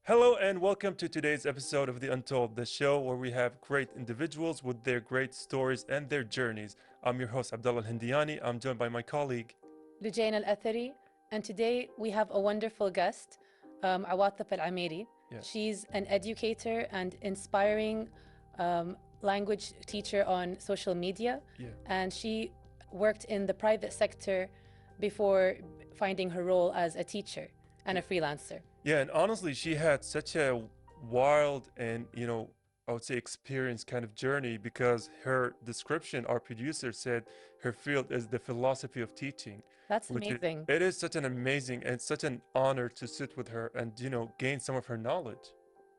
Hello and welcome to today's episode of the Untold, the show where we have great individuals with their great stories and their journeys. I'm your host Abdullah Al-Hindiani. I'm joined by my colleague Lujaina Al-Athari, and today we have a wonderful guest, Awatif Alameeri. Yeah. She's an educator and inspiring language teacher on social media, and she worked in the private sector before finding her role as a teacher and a freelancer. Yeah, and honestly, she had such a wild and, I would say experienced kind of journey because her description, our producer said her field is the philosophy of teaching. That's amazing. It is such an amazing and such an honor to sit with her and, gain some of her knowledge.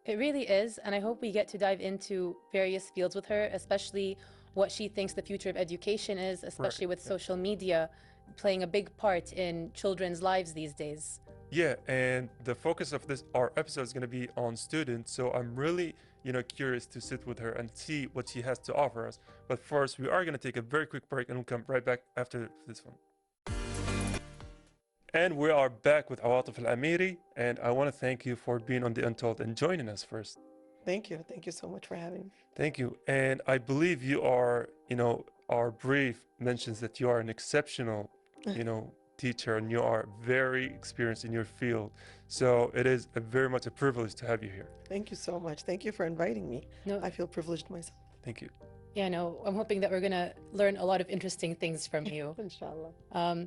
It really is, and I hope we get to dive into various fields with her, especially what she thinks the future of education is, especially with social media playing a big part in children's lives these days. Yeah, and the focus of our episode is going to be on students. So I'm really, curious to sit with her and see what she has to offer us. But first, we are going to take a very quick break and we'll come right back after this one. And we are back with Awatif Alameeri, and I want to thank you for being on the Untold and joining us first. Thank you. Thank you so much for having me. Thank you. And I believe you are, our brief mentions that you are an exceptional, teacher, and you are very experienced in your field. So it is very much a privilege to have you here. Thank you so much. Thank you for inviting me. No. I feel privileged myself. Thank you. Yeah, no, I'm hoping that we're going to learn a lot of interesting things from you. Inshallah.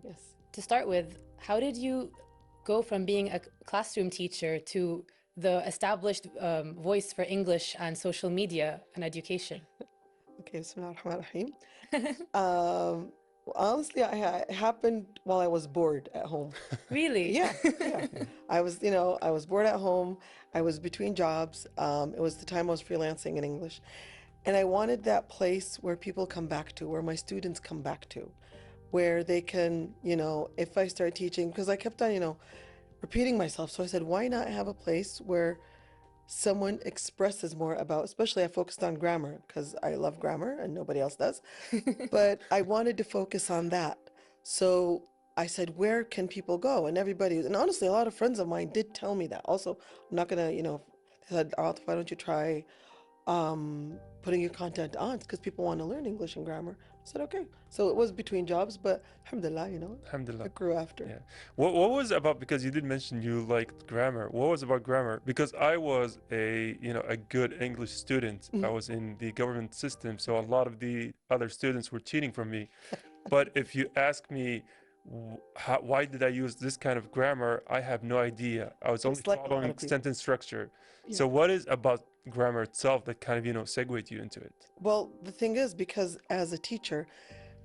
Yes. To start with, how did you go from being a classroom teacher to the established voice for English and social media and education? Okay, Bismillah ar-Rahman ar-Rahim. Honestly, it happened while I was bored at home. Really? Yeah. I was bored at home. I was between jobs. It was the time I was freelancing in English. And I wanted that place where people come back to, where my students come back to, where they can, if I start teaching, because I kept on, repeating myself. So I said, why not have a place where someone expresses more about, especially I focused on grammar because I love grammar and nobody else does, but I wanted to focus on that. So I said, where can people go? And honestly, a lot of friends of mine did tell me that. Also, I'm not gonna, they said, why don't you try putting your content on, because people want to learn English and grammar. I said, okay. So it was between jobs, but alhamdulillah, Alhamdulillah. it grew after. Yeah. What was about, because you did mention you liked grammar. What was about grammar? Because I was a good English student. I was in the government system, so a lot of the other students were cheating from me. But if you ask me, why did I use this kind of grammar? I have no idea. I was only following sentence structure. Yeah. So what is about grammar itself that kind of, segued you into it? Well, the thing is, because as a teacher,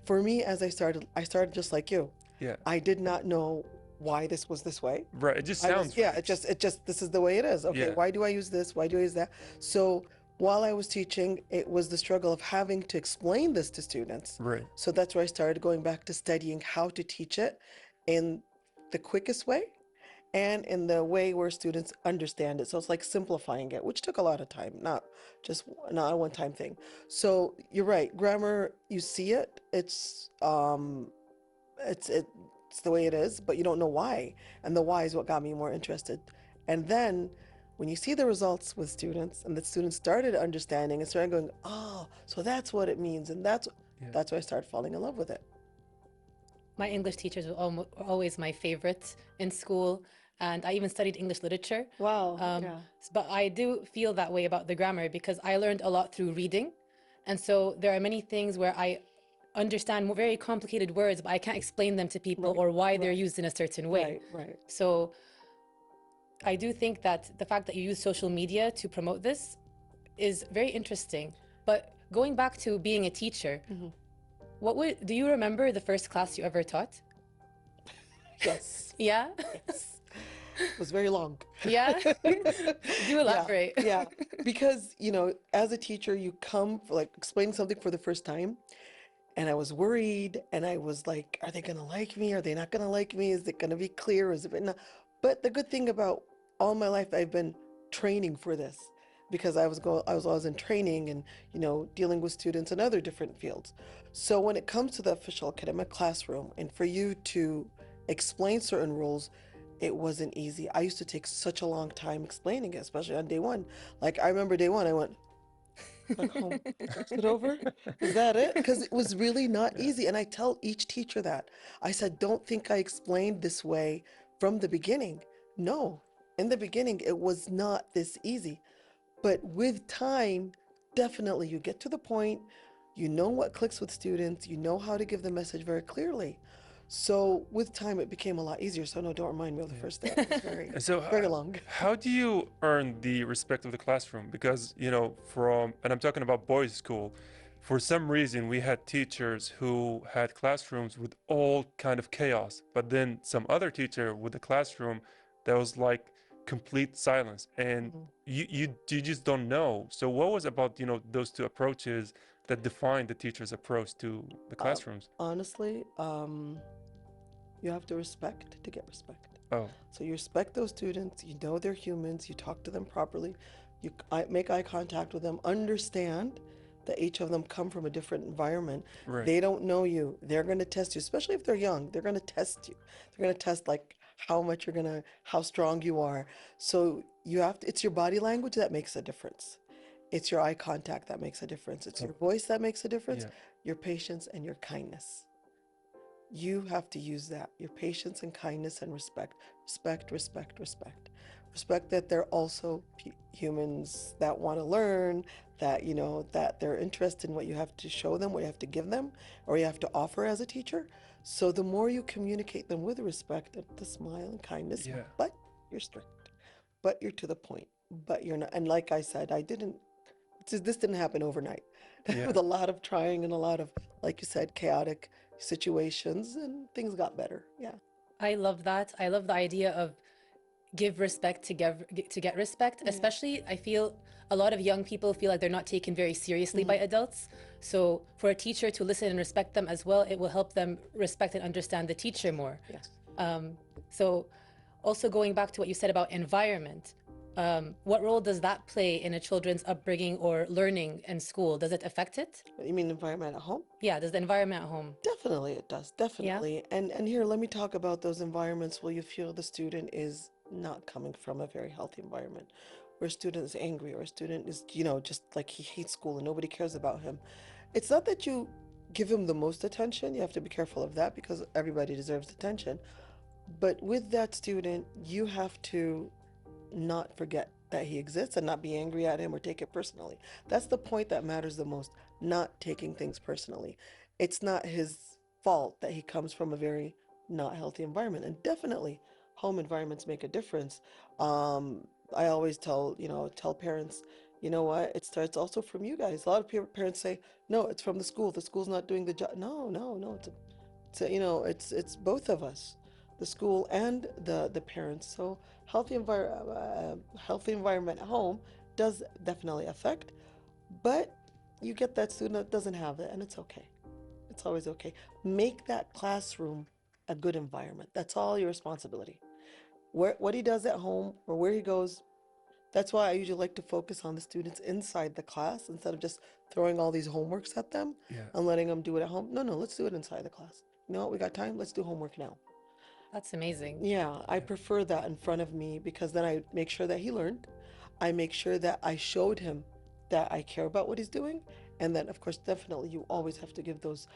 for me, as I started just like you. Yeah. I did not know why this was this way. Right. It just sounds. It just, this is the way it is. Okay. Yeah. Why do I use this? Why do I use that? So while I was teaching, it was the struggle of having to explain this to students. Right. So that's where I started going back to studying how to teach it in the quickest way and in the way where students understand it. So it's like simplifying it, which took a lot of time, not a one-time thing. So you're right, grammar, you see it, it's the way it is, but you don't know why. And the why is what got me more interested. And then when you see the results with students and the students started understanding and started going, oh, so that's what it means. And that's why I started falling in love with it. My English teachers were always my favorites in school, and I even studied English literature. Wow. But I do feel that way about the grammar because I learned a lot through reading. And so there are many things where I understand very complicated words, but I can't explain them to people or why they're used in a certain way. Right. So I do think that the fact that you use social media to promote this is very interesting. But going back to being a teacher, do you remember the first class you ever taught? Yes. Yeah? Yes. It was very long. Yeah? Do elaborate. Yeah. Because, as a teacher, you come explaining something for the first time. And I was worried and I was like, are they going to like me? Are they not going to like me? Is it going to be clear? Is it not? But the good thing about all my life, I've been training for this because I was always in training and, dealing with students in other different fields. So when it comes to the official academic classroom and for you to explain certain rules, it wasn't easy. I used to take such a long time explaining it, especially on day one. Like I remember day one, I went back home, sit over. Is that it? Because it was really not Yeah. easy. And I tell each teacher that. I said, don't think I explained this way from the beginning. No, in the beginning, it was not this easy. But with time, definitely you get to the point, you know what clicks with students, you know how to give the message very clearly. So with time, it became a lot easier. So no, don't remind me of the Yeah. first day. It was very, And so, very long. how do you earn the respect of the classroom? Because, you know, and I'm talking about boys' school, for some reason we had teachers who had classrooms with all kind of chaos, but then some other teacher with a classroom that was like complete silence, and Mhm. you just don't know. So what was about, you know, those two approaches that defined the teacher's approach to the classrooms? Honestly, you have to respect to get respect. Oh, So you respect those students, you know they're humans, you talk to them properly, make eye contact with them, understand that each of them come from a different environment. right. They don't know you. They're going to test you, especially if they're young. They're going to test you. They're going to test like how strong you are. So you have to, it's your body language that makes a difference. It's your eye contact that makes a difference. It's Oh, your voice that makes a difference, yeah. your patience and your kindness. You have to use that, your patience and kindness and respect. Respect, respect, respect. Respect that they're also humans that want to learn, that, you know, that they're interested in what you have to show them, what you have to give them, or you have to offer as a teacher. So the more you communicate them with respect and the smile and kindness, Yeah. but you're strict, but you're to the point, but you're not. And like I said, this didn't happen overnight. Yeah. With a lot of trying and a lot of, like you said, chaotic situations, and things got better. Yeah. I love that. I love the idea of give respect to get respect. Yeah. Especially, I feel a lot of young people feel like they're not taken very seriously by adults. So for a teacher to listen and respect them as well, it will help them respect and understand the teacher more. Yes. So also going back to what you said about environment, what role does that play in a children's upbringing or learning in school? Does it affect it? You mean environment at home? Yeah, does the environment at home? Definitely it does. Definitely. And here, let me talk about those environments where you feel the student is not coming from a very healthy environment, where a student is angry, or a student is, you know, just like he hates school and nobody cares about him. It's not that you give him the most attention. You have to be careful of that because everybody deserves attention. But with that student, you have to not forget that he exists and not be angry at him or take it personally. That's the point that matters the most, not taking things personally. It's not his fault that he comes from a very not healthy environment. And definitely, home environments make a difference. I always tell parents, you know what, it starts also from you guys. A lot of parents say, no, it's from the school. The school's not doing the job. No, no, no. It's both of us, the school and the parents. So healthy environment at home does definitely affect, but you get that student that doesn't have it, and it's okay. It's always okay. Make that classroom a good environment. That's all your responsibility. What he does at home or where he goes, that's why I usually like to focus on the students inside the class instead of just throwing all these homeworks at them Yeah. and letting them do it at home. No, no, let's do it inside the class. You know what? We got time. Let's do homework now. That's amazing. Yeah, I prefer that in front of me because then I make sure that he learned. I make sure that I showed him that I care about what he's doing. And then, of course, definitely you always have to give those,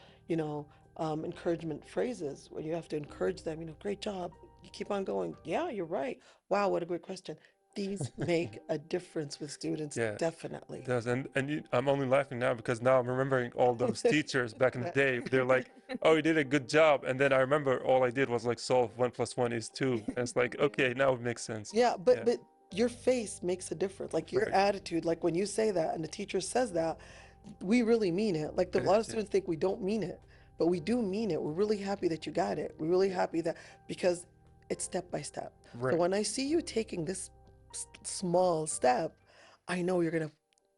encouragement phrases where you have to encourage them, great job. You keep on going. Yeah, you're right. Wow, what a great question. These make a difference with students, Yeah, definitely. it does. I'm only laughing now because now I'm remembering all those teachers back in the day. They're like, "Oh, you did a good job," and then I remember all I did was like solve 1 + 1 = 2. And it's like, okay, now it makes sense. Yeah, Yeah, but your face makes a difference. Like your right. attitude, like when you say that and the teacher says that, we really mean it. Like a It lot of is. Yeah, students think we don't mean it, but we do mean it. We're really happy that you got it. We're really happy that because it's step by step. So right. when I see you taking this small step, I know you're gonna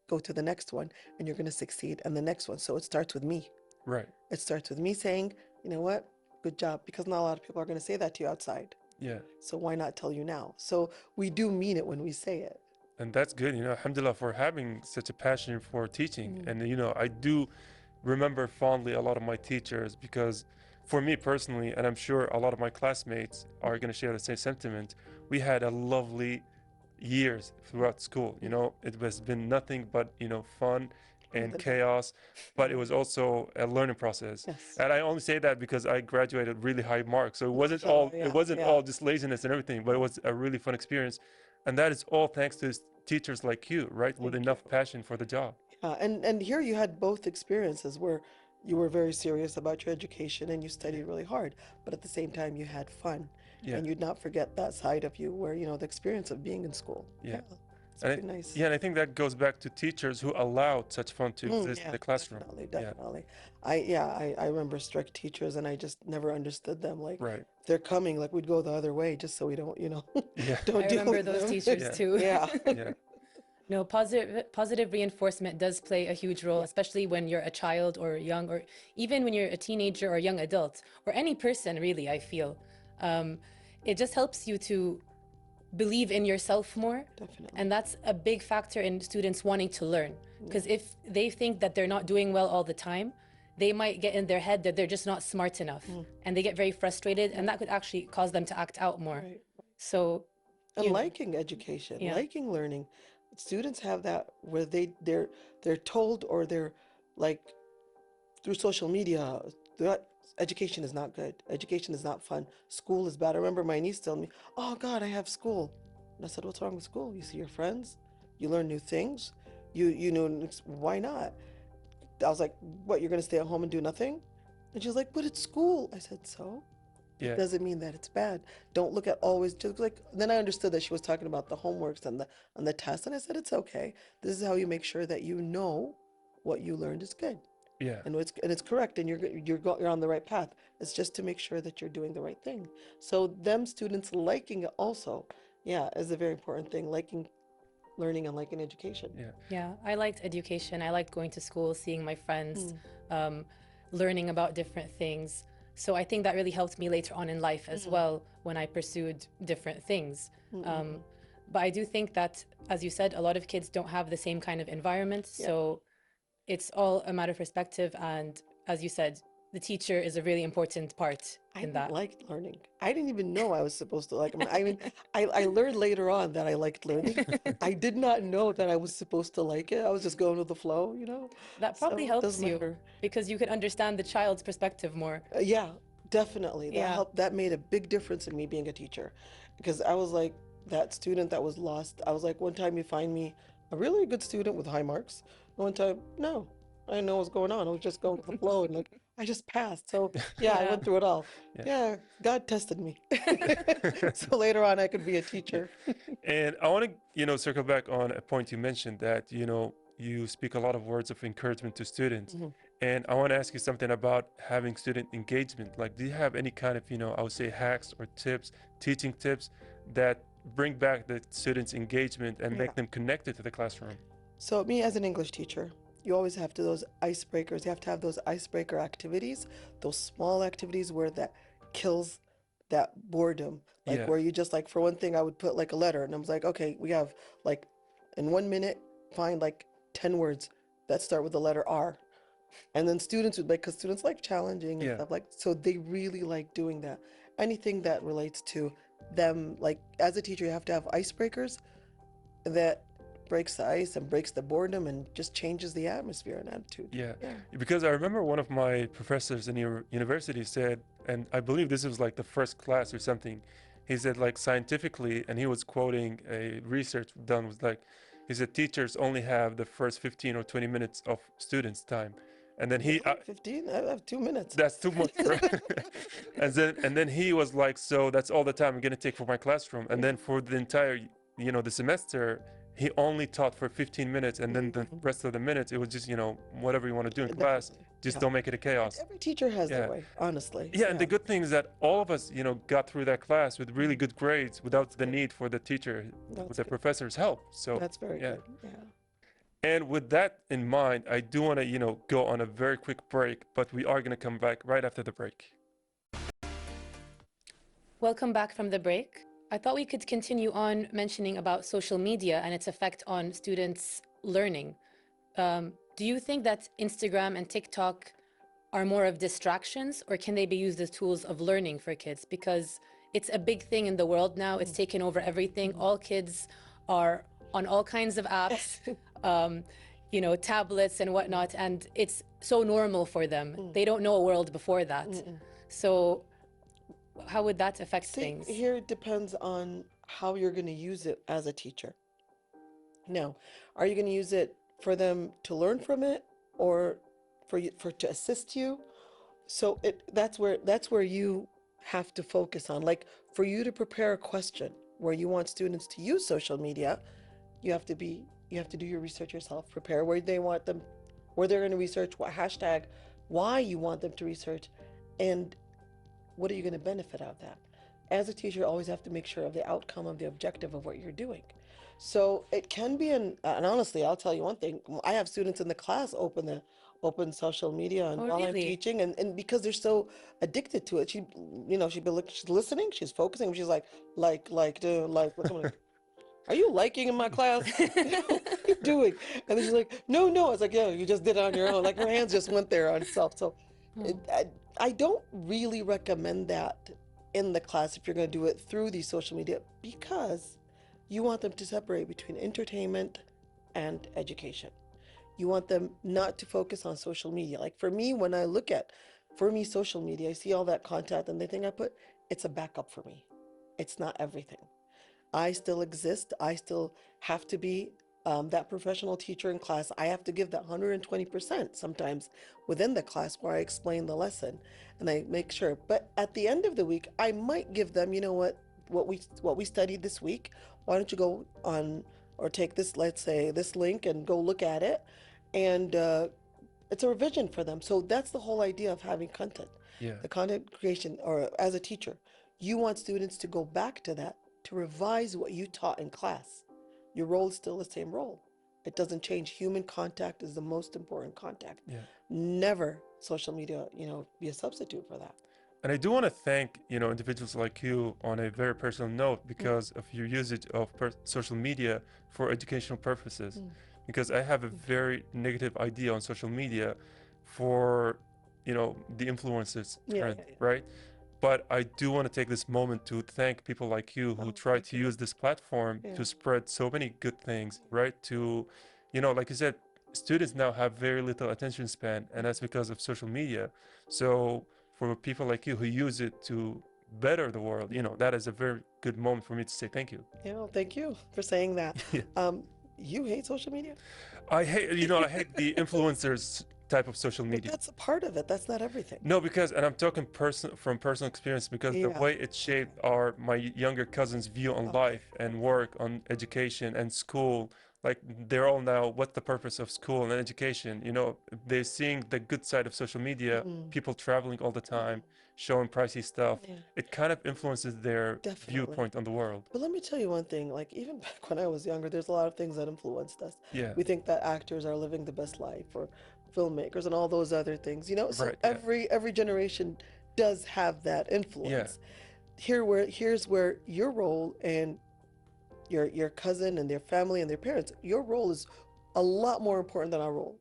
go to the next one and you're gonna succeed and the next one. So it starts with me. Right. It starts with me saying, you know what, good job, because not a lot of people are gonna say that to you outside. Yeah. So why not tell you now? So we do mean it when we say it. And that's good, alhamdulillah, for having such a passion for teaching. Mm. And, I do remember fondly a lot of my teachers because for me personally, and I'm sure a lot of my classmates are going to share the same sentiment, we had a lovely years throughout school. You know, it has been nothing but, you know, fun and chaos, but it was also a learning process. Yes. And I only say that because I graduated really high marks, so it wasn't all just laziness and everything, but it was a really fun experience, and that is all thanks to teachers like you, right, with enough passion for the job. And here you had both experiences where you were very serious about your education and you studied really hard, but at the same time you had fun. And you'd not forget that side of you where, you know, the experience of being in school. It's pretty nice. Yeah, and I think that goes back to teachers who allowed such fun to exist in the classroom. Definitely. I remember strict teachers and I just never understood them. Like, Right. they're coming, like we'd go the other way just so we don't, you know, don't I deal remember with those them. teachers too. Yeah. No, positive reinforcement does play a huge role, especially when you're a child or young, or even when you're a teenager or young adult, or any person really, I feel. It just helps you to believe in yourself more. Definitely. And that's a big factor in students wanting to learn. Because if they think that they're not doing well all the time, they might get in their head that they're just not smart enough. And they get very frustrated, and that could actually cause them to act out more. Right. So, And liking education, liking learning. Students have that where they're told, or they're like, through social media, that education is not good. Education is not fun. School is bad. I remember my niece telling me, "Oh God, I have school." And I said, "What's wrong with school? You see your friends, you learn new things, you know, why not?" I was like, "What, you're gonna stay at home and do nothing?" And she's like, "But it's school." I said, "So? It doesn't mean that it's bad. Don't look at always just like." Then I understood that she was talking about the homeworks and the tests, and I said, "It's okay. This is how you make sure that you know what you learned is good." Yeah. And it's correct, and you're on the right path. It's just to make sure that you're doing the right thing. So them students liking it also, is a very important thing. Liking learning and liking education. Yeah, I liked education. I liked going to school, seeing my friends, learning about different things. So I think that really helped me later on in life as well when I pursued different things. But I do think that, as you said, a lot of kids don't have the same kind of environment. So it's all a matter of perspective, and as you said, the teacher is a really important part in that. I liked learning. I didn't even know I was supposed to like them. I mean, I learned later on that I liked learning. I did not know that I was supposed to like it. I was just going with the flow, you know? That probably helps you because you could understand the child's perspective more. Yeah, definitely. That helped. That made a big difference in me being a teacher, because I was like that student that was lost. I was like, one time you find me a really good student with high marks. One time, no, I didn't know what was going on. I was just going with the flow, and like I just passed. So I went through it all. God tested me. So later on I could be a teacher. And I want to, you know, circle back on a point you mentioned, that, you know, you speak a lot of words of encouragement to students. And I want to ask you something about having student engagement. Like, do you have any kind of, you know, I would say hacks or tips, teaching tips that bring back the students' engagement and make them connected to the classroom? So me as an English teacher, you always have to those icebreakers. You have to have those icebreaker activities, those small activities where that kills that boredom. Like where you just, like, for one thing, I would put like a letter, and I was like, okay, we have like in 1 minute, find like 10 words that start with the letter R. And then students would like, because students like challenging and stuff, like, so they really like doing that. Anything that relates to them, like as a teacher, you have to have icebreakers that breaks the ice and breaks the boredom and just changes the atmosphere and attitude. Because I remember one of my professors in university said, and I believe this was like the first class or something, he said, like, scientifically, and he was quoting a research done, was like, he said teachers only have the first 15 or 20 minutes of students' time. And then 15? I have 2 minutes. That's too much, right? and then he was like, so that's all the time I'm gonna take for my classroom. And then for the entire, you know, the semester, he only taught for 15 minutes, and then the rest of the minutes, it was just, you know, whatever you want to do in class, just don't make it a chaos. Every teacher has their way, honestly. And the good thing is that all of us, you know, got through that class with really good grades without the need for the teacher, with the professor's help. So that's very good. And with that in mind, I do want to, you know, go on a very quick break, but we are going to come back right after the break. Welcome back from the break. I thought we could continue on mentioning about social media and its effect on students' learning. Do you think that Instagram and TikTok are more of distractions, or can they be used as tools of learning for kids? Because it's a big thing in the world now. It's taken over everything. All kids are on all kinds of apps, you know, tablets and whatnot, and it's so normal for them. They don't know a world before that. So how would that affect things? Here it depends on how you're going to use it as a teacher. Now, are you going to use it for them to learn from it, or to assist you? So that's where you have to focus on. Like, for you to prepare a question where you want students to use social media, you have to do your research yourself. Prepare where they want them, where they're going to research, what hashtag, why you want them to research, and what are you going to benefit out of that. As a teacher, you always have to make sure of the outcome, of the objective of what you're doing. So it can be and honestly, I'll tell you one thing. I have students in the class open social media and while I'm teaching, and because they're so addicted to it, she's listening, she's focusing, she's like, what's going on? Are you liking in my class? What are you doing? And then she's like, no. I was like, yeah, you just did it on your own. Like, her hands just went there on itself. So I don't really recommend that in the class if you're going to do it through the social media, because you want them to separate between entertainment and education. You want them not to focus on social media. Like, for me, when I look at, social media, I see all that content and the thing I put, it's a backup for me. It's not everything. I still exist. I still have to be that professional teacher in class. I have to give that 120% sometimes within the class where I explain the lesson and I make sure. But at the end of the week, I might give them, you know what we studied this week. Why don't you go on or take this, let's say, this link and go look at it. And it's a revision for them. So that's the whole idea of having content. Yeah. The content creation, or as a teacher, you want students to go back to that, to revise what you taught in class. Your role is still the same role. It doesn't change. Human contact is the most important contact. Yeah. Never social media, be a substitute for that. And I do want to thank, individuals like you on a very personal note because of your usage of social media for educational purposes. Because I have a very negative idea on social media for, the influencers trend, right? But I do want to take this moment to thank people like you who try to use this platform to spread so many good things, right? To, like you said, students now have very little attention span, and that's because of social media. So for people like you who use it to better the world, that is a very good moment for me to say thank you. Thank you for saying that. You hate social media? I hate the influencers type of social media. But that's a part of it. That's not everything. No, and I'm talking from personal experience, because the way it shaped my younger cousins' view on life and work, on education and school. Like, they're all now, what's the purpose of school and education? They're seeing the good side of social media, people traveling all the time, showing pricey stuff. It kind of influences their viewpoint on the world. But let me tell you one thing, like, even back when I was younger, there's a lot of things that influenced us. Yeah. We think that actors are living the best life, or filmmakers and all those other things, so every generation does have that influence. Here's where your role and your cousin and their family and their parents, your role is a lot more important than our role.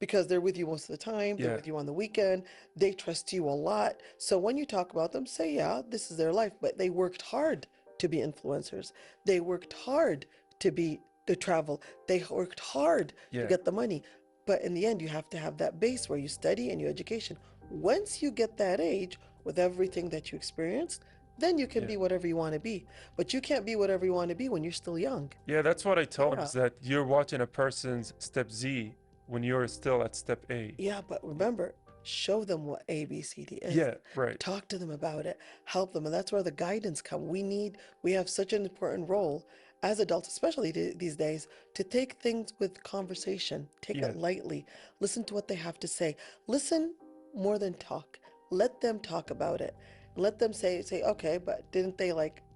Because they're with you most of the time, they're with you on the weekend, they trust you a lot. So when you talk about them, say, yeah, this is their life, but they worked hard to be influencers. They worked hard to travel. They worked hard to get the money. But in the end, you have to have that base where you study and your education. Once you get that age, with everything that you experienced, then you can be whatever you want to be. But you can't be whatever you want to be when you're still young. Yeah, that's what I told them, is that you're watching a person's step Z when you're still at step A. Yeah, but remember, show them what A, B, C, D is. Yeah, right. Talk to them about it. Help them. And that's where the guidance comes. We have such an important role as adults, especially these days, to take things with conversation. Take it lightly. Listen to what they have to say. Listen more than talk. Let them talk about it. Let them say, okay, but didn't they,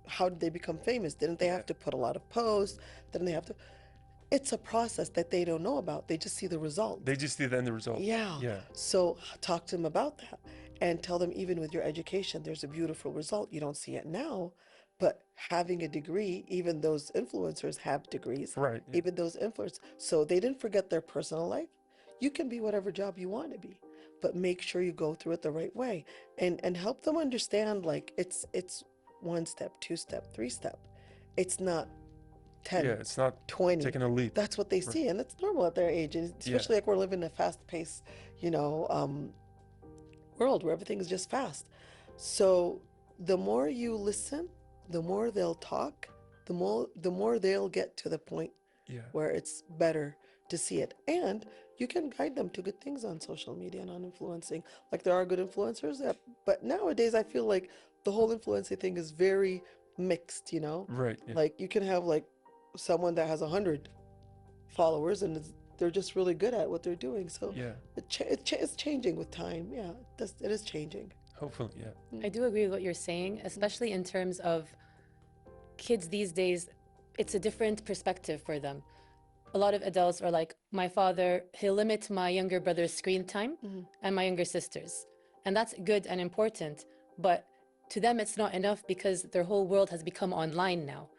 how did they become famous? Didn't they have to put a lot of posts? Didn't they have to? It's a process that they don't know about. They just see the result. They just see the end result. Yeah. So talk to them about that and tell them, even with your education, there's a beautiful result. You don't see it now, but having a degree, even those influencers have degrees. Right. Even those influencers. So they didn't forget their personal life. You can be whatever job you want to be. but make sure you go through it the right way, and help them understand, like, it's one step, two step, three step. It's not 10, Yeah, it's not 20. taking a leap. That's what they Right. see, and it's normal at their age, and especially like we're living in a fast-paced, world where everything is just fast. So the more you listen, the more they'll talk, the more they'll get to the point Yeah. where it's better to see it. And you can guide them to good things on social media and on influencing. Like, there are good influencers, but nowadays I feel like the whole influencing thing is very mixed, Right. Yeah. Like, you can have like someone that has 100 followers and they're just really good at what they're doing. So Yeah. it's changing with time. Yeah, it is changing. Hopefully, yeah. I do agree with what you're saying, especially in terms of kids these days. It's a different perspective for them. A lot of adults are like, my father, he'll limit my younger brother's screen time and my younger sister's. And that's good and important. But to them, it's not enough because their whole world has become online now.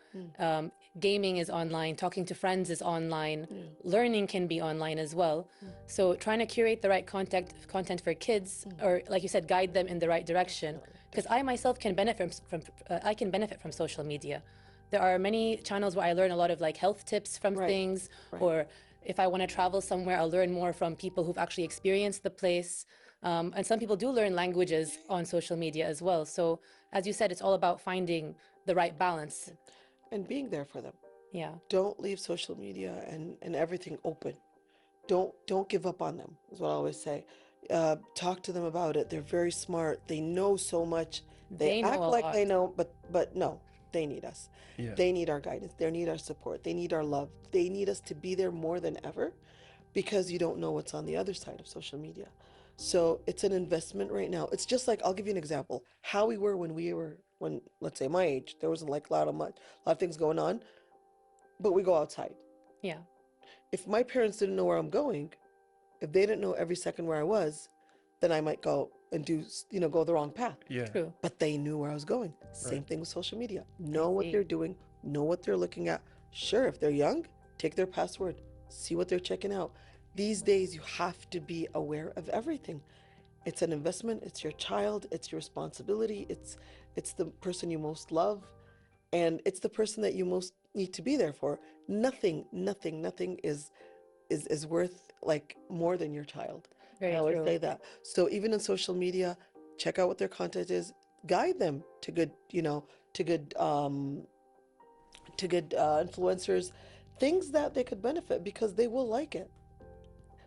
Gaming is online, talking to friends is online, learning can be online as well. So trying to curate the right content for kids, or like you said, guide them in the right direction. Because I myself can benefit from social media. There are many channels where I learn a lot of like health tips from things, or if I want to travel somewhere, I'll learn more from people who've actually experienced the place. And some people do learn languages on social media as well. So as you said, it's all about finding the right balance. And being there for them. Yeah. Don't leave social media and everything open. Don't give up on them, is what I always say. Talk to them about it. They're very smart. They know so much. They know act a like lot. they know, but no, they need us. Yeah. They need our guidance. They need our support. They need our love. They need us to be there more than ever, because you don't know what's on the other side of social media. So it's an investment right now. It's just like, I'll give you an example. How we were when, let's say, my age, there wasn't like a lot of things going on, but we go outside. Yeah. If my parents didn't know where I'm going, if they didn't know every second where I was, then I might go and go the wrong path. Yeah. True. But they knew where I was going. Same thing with social media. Know what they're doing, know what they're looking at. Sure, if they're young, take their password, see what they're checking out. These days, you have to be aware of everything. It's an investment. It's your child. It's your responsibility. It's the person you most love, and it's the person that you most need to be there for. Nothing is worth like more than your child. Very I always true. say that. So even in social media, check out what their content is. Guide them to good, influencers, things that they could benefit, because they will like it.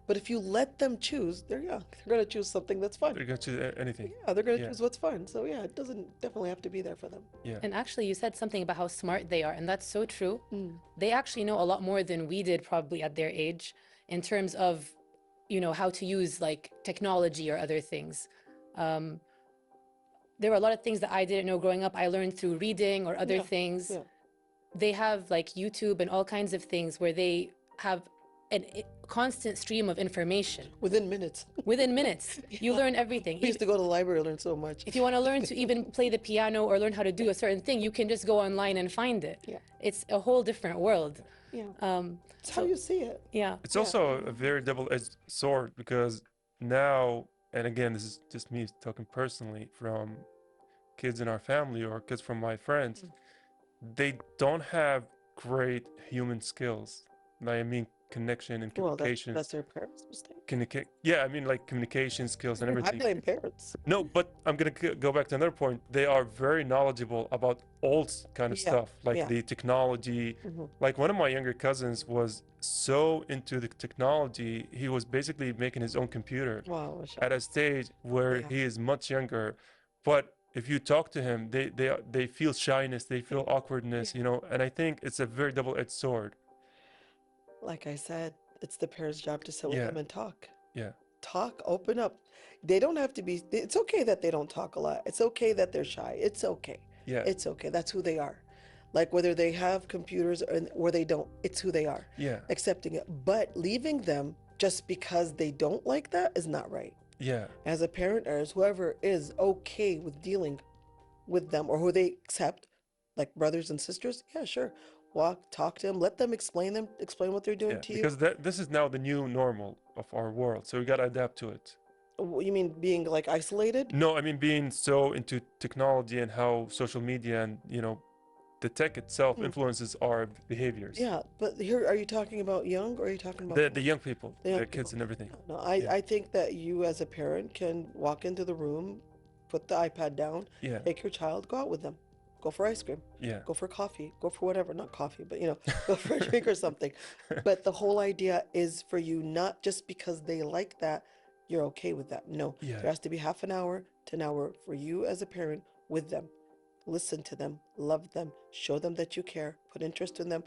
But if you let them choose, they're young. They're going to choose something that's fun. They're going to choose anything. Yeah, they're going to choose what's fun. So yeah, it doesn't definitely have to be there for them. Yeah. And actually, you said something about how smart they are, and that's so true. They actually know a lot more than we did probably at their age in terms of, how to use like technology or other things. There were a lot of things that I didn't know growing up. I learned through reading or other things. Yeah. They have like YouTube and all kinds of things where they have a constant stream of information. Within minutes. Within minutes, you learn everything. We used to go to the library and learn so much. If you want to learn to even play the piano or learn how to do a certain thing, you can just go online and find it. Yeah. It's a whole different world. Yeah. It's how you see it. Yeah. It's also a very double-edged sword, because now, and again, this is just me talking personally from kids in our family or kids from my friends, they don't have great human skills. I mean, connection and Well, communication. that's their parents' mistake. Yeah, I mean, like communication skills and I everything. blame parents. No, but I'm gonna go back to another point. They are very knowledgeable about old kind of stuff, like the technology. Like, one of my younger cousins was so into the technology, he was basically making his own computer. Wow. At a stage where he is much younger. But if you talk to him, they feel shyness, they feel awkwardness, and I think it's a very double-edged sword. Like I said, it's the parents' job to sit with them and talk. Yeah. Talk, open up. They don't have to be, it's okay that they don't talk a lot. It's okay that they're shy. It's okay. Yeah. It's okay. That's who they are. Like, whether they have computers or they don't, it's who they are. Yeah. Accepting it. But leaving them just because they don't like that is not right. Yeah. As a parent, or as whoever is okay with dealing with them, or who they accept, like brothers and sisters, yeah, sure. Talk to them, let them explain what they're doing to you. Because this is now the new normal of our world, so we got to adapt to it. You mean being like isolated? No, I mean being so into technology and how social media and, the tech itself influences our behaviors. Yeah, but here, are you talking about young or are you talking about The young people, the young the kids people? and everything. No, Yeah. I think that you as a parent can walk into the room, put the iPad down, Yeah. take your child, go out with them, go for ice cream, Yeah. go for coffee, go for whatever, not coffee, but go for a drink or something. But the whole idea is for you, not just because they like that, you're okay with that. No, Yeah. there has to be half an hour to an hour for you as a parent with them. Listen to them, love them, show them that you care, put interest in them,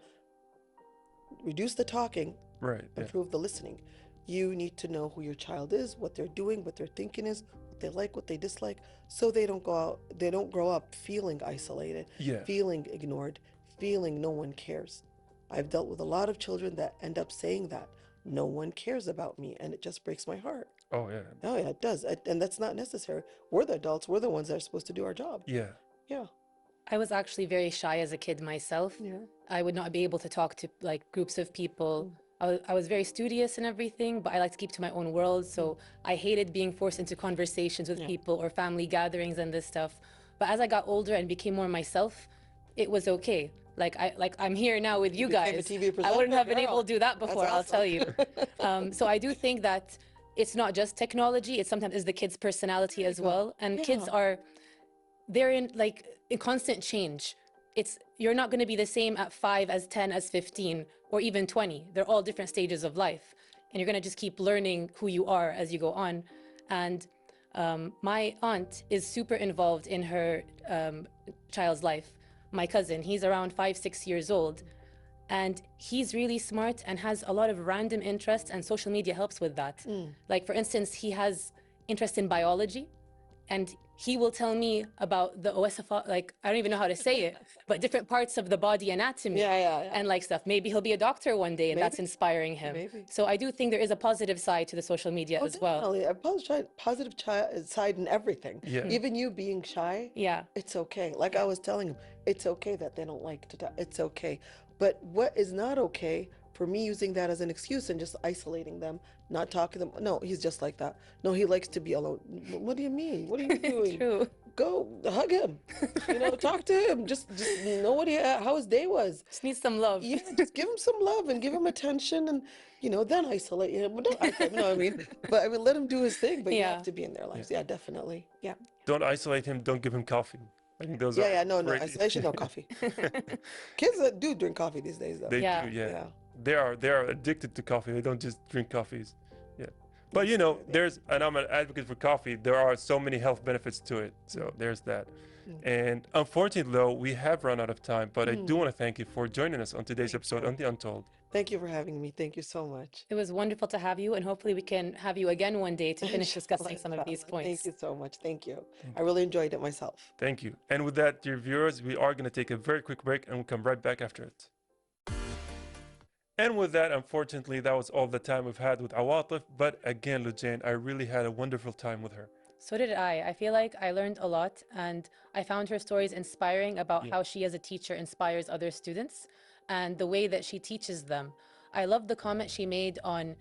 reduce the talking, Right. Yeah. improve the listening. You need to know who your child is, what they're doing, what their thinking is, what they like, what they dislike, so they don't grow up feeling isolated, Yeah. feeling ignored, feeling no one cares. I've dealt with a lot of children that end up saying that no one cares about me, and it just breaks my heart. Oh yeah. Oh yeah, it does. And that's not necessary. We're the adults, we're the ones that are supposed to do our job. Yeah. Yeah. I was actually very shy as a kid myself. Yeah. I would not be able to talk to like groups of people. I was very studious and everything, but I like to keep to my own world. So I hated being forced into conversations with people or family gatherings and this stuff. But as I got older and became more myself, it was okay. I'm here now with you became a guys. TV I wouldn't have been presenter, able to do that girl. before, That's I'll tell you. So I do think that it's not just technology, it's sometimes is the kids' personality as well. And kids they're in constant change. You're not going to be the same at 5 as 10 as 15 or even 20. They're all different stages of life, and you're going to just keep learning who you are as you go on. And my aunt is super involved in her child's life. My cousin, he's around 5, 6 years old, and he's really smart and has a lot of random interests, and social media helps with that. Like, for instance, he has interest in biology, and he will tell me about the OSF, like, I don't even know how to say it, but different parts of the body anatomy and like stuff. Maybe he'll be a doctor one day, and that's inspiring him. So I do think there is a positive side to the social media as well. Definitely. A positive side in everything. Yeah. Even you being shy, it's okay. Like I was telling him, it's okay that they don't like to talk. It's okay. But what is not okay for me using that as an excuse and just isolating them, not talking to them. No, he's just like that. No, he likes to be alone. What do you mean? What are you doing? True. Go hug him. Talk to him. Just know how his day was. Just needs some love. Yeah, just give him some love and give him attention, and then isolate him. Well, don't isolate, what I mean? But I mean, let him do his thing. But you have to be in their lives. Yeah, definitely. Yeah. Don't isolate him. Don't give him coffee. I think those are No, great. isolation, no coffee. Kids that do drink coffee these days, though. They do, yeah. They are addicted to coffee. They don't just drink coffees. Yeah. But and I'm an advocate for coffee. There are so many health benefits to it. So there's that. And unfortunately, though, we have run out of time. But I do want to thank you for joining us on today's episode on The Untold. Thank you for having me. Thank you so much. It was wonderful to have you, and hopefully we can have you again one day to finish discussing some of these points. Thank you so much. Thank you. I really enjoyed it myself. Thank you. And with that, dear viewers, we are going to take a very quick break, and we'll come right back after it. And with that, unfortunately, that was all the time we've had with Awatif. But again, Lujain, I really had a wonderful time with her. So did I. I feel like I learned a lot, and I found her stories inspiring about how she as a teacher inspires other students and the way that she teaches them. I love the comment she made on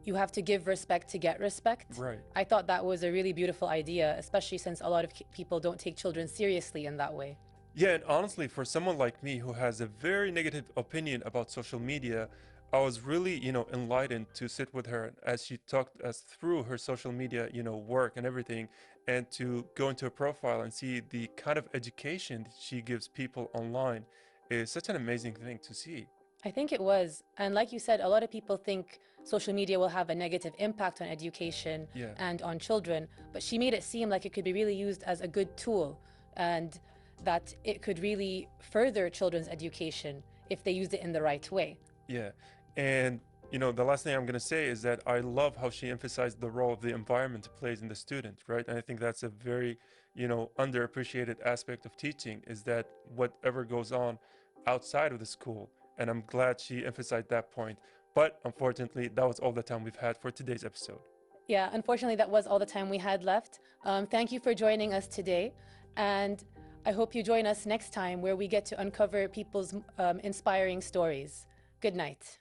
you have to give respect to get respect. Right. I thought that was a really beautiful idea, especially since a lot of people don't take children seriously in that way. Yeah, and honestly, for someone like me who has a very negative opinion about social media, I was really, enlightened to sit with her as she talked us through her social media, work and everything, and to go into her profile and see the kind of education that she gives people online is such an amazing thing to see. I think it was. And like you said, a lot of people think social media will have a negative impact on education and on children, but she made it seem like it could be really used as a good tool and that it could really further children's education if they used it in the right way. Yeah. And, the last thing I'm going to say is that I love how she emphasized the role of the environment plays in the student, right? And I think that's a very, underappreciated aspect of teaching is that whatever goes on outside of the school. And I'm glad she emphasized that point. But unfortunately, that was all the time we've had for today's episode. Yeah, unfortunately, that was all the time we had left. Thank you for joining us today. And I hope you join us next time where we get to uncover people's inspiring stories. Good night.